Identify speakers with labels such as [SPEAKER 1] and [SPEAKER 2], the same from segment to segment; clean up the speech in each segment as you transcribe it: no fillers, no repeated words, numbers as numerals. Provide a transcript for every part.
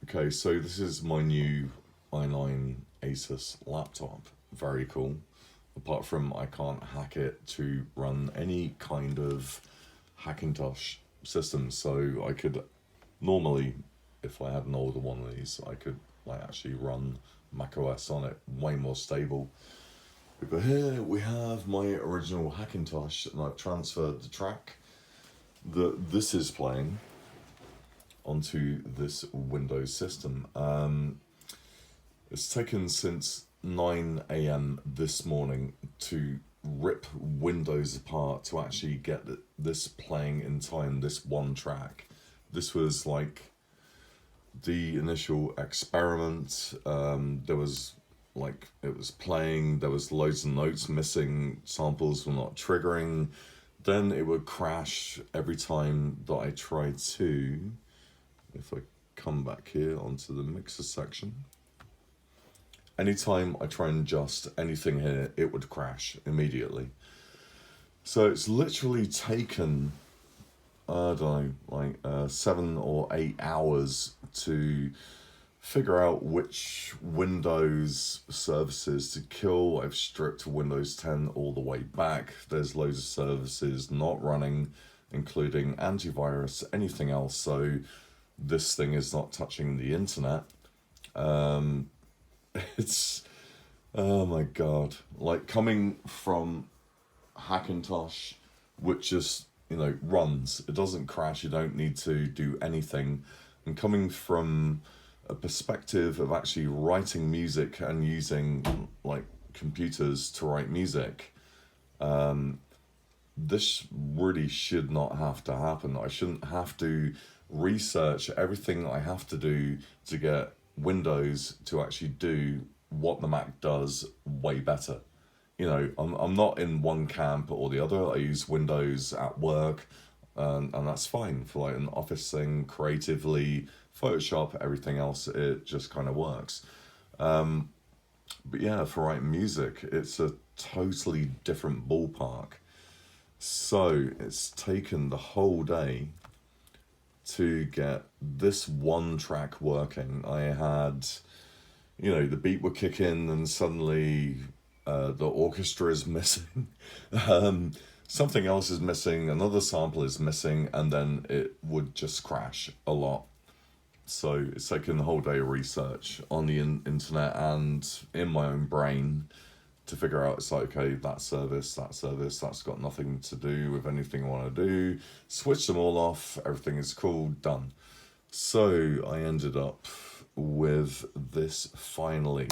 [SPEAKER 1] Okay, so this is my new i9 ASUS laptop. Very cool. Apart from I can't hack it to run any kind of Hackintosh system, so I could normally, if I had an older one of these, I could like actually run macOS on it, way more stable. But here we have my original Hackintosh, and I've transferred the track that this is playing onto this Windows system. It's taken since 9 a.m. this morning to rip Windows apart to actually get this playing in time, this one track. This was like the initial experiment. There was like, it was playing, there was loads of notes missing, samples were not triggering. Then it would crash every time that I tried to, if I come back here onto the mixer section, anytime I try and adjust anything here, it would crash immediately. So it's literally taken, I don't know, like 7 or 8 hours to figure out which Windows services to kill. I've stripped Windows 10 all the way back. There's loads of services not running, including antivirus, anything else. So this thing is not touching the internet. It's, oh my God, like coming from Hackintosh, which just, runs, it doesn't crash, you don't need to do anything. And coming from a perspective of actually writing music and using like computers to write music, this really should not have to happen. I shouldn't have to research everything I have to do to get Windows to actually do what the Mac does way better. I'm not in one camp or the other. I use Windows at work, and that's fine for like an office thing, creatively, Photoshop, everything else, it just kind of works. But yeah, for writing music, it's a totally different ballpark. So it's taken the whole day to get this one track working. I had, the beat would kick in and suddenly the orchestra is missing. Something else is missing, another sample is missing, and then it would just crash a lot. So it's taken the whole day of research on the internet and in my own brain to figure out, it's like, okay, that service, that's got nothing to do with anything I want to do. Switch them all off, everything is cool, done. So I ended up with this finally.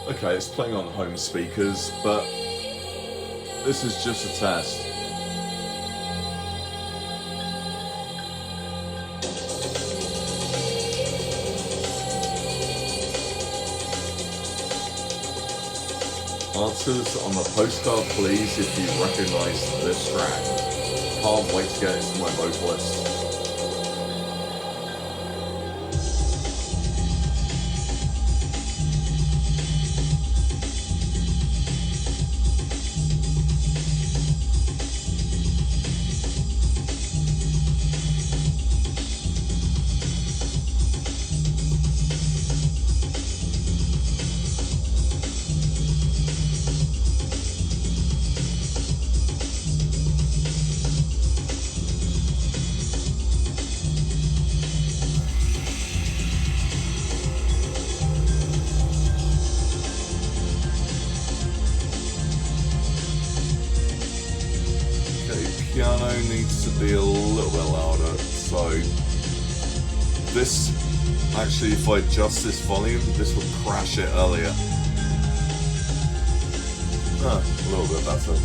[SPEAKER 1] Okay, it's playing on home speakers, but this is just a test. Answers on the postcard, please, if you recognise this track. Can't wait to get into my vocalist. Piano needs to be a little bit louder, so this, actually if I adjust this volume, this will crash it earlier. A little bit better.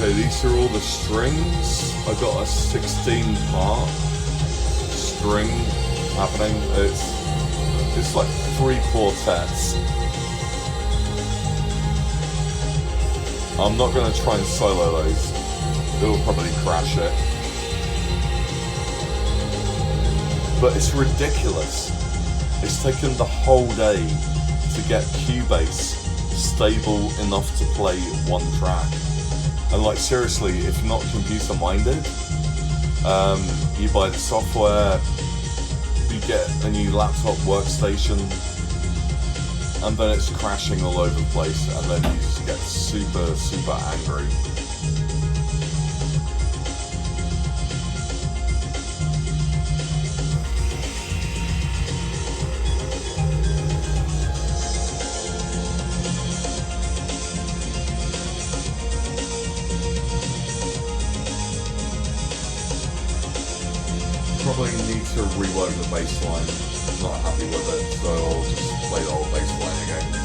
[SPEAKER 1] Okay, these are all the strings. I got a 16 part string happening. It's like 3 quartets. I'm not going to try and solo those. It'll probably crash it. But it's ridiculous. It's taken the whole day to get Cubase stable enough to play 1 track. And like seriously, if you're not computer minded, you buy the software, you get a new laptop workstation, and then it's crashing all over the place, and then you just get super, super angry. Probably need to reload the bass line. Not happy with it, so I'll just play the old bass line again.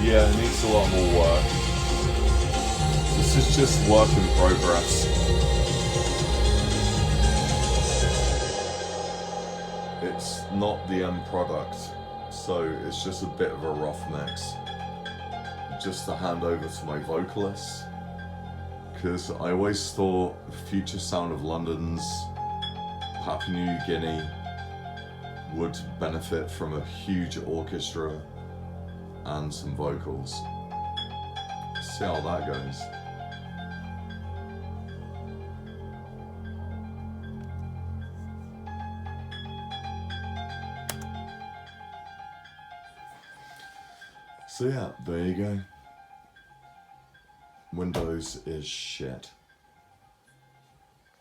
[SPEAKER 1] Yeah, it needs a lot more work. This is just work in progress. It's not the end product, so it's just a bit of a rough mix. Just to hand over to my vocalists, because I always thought the future sound of London's Papua New Guinea would benefit from a huge orchestra and some vocals. See how that goes. So yeah, there you go. Windows is shit.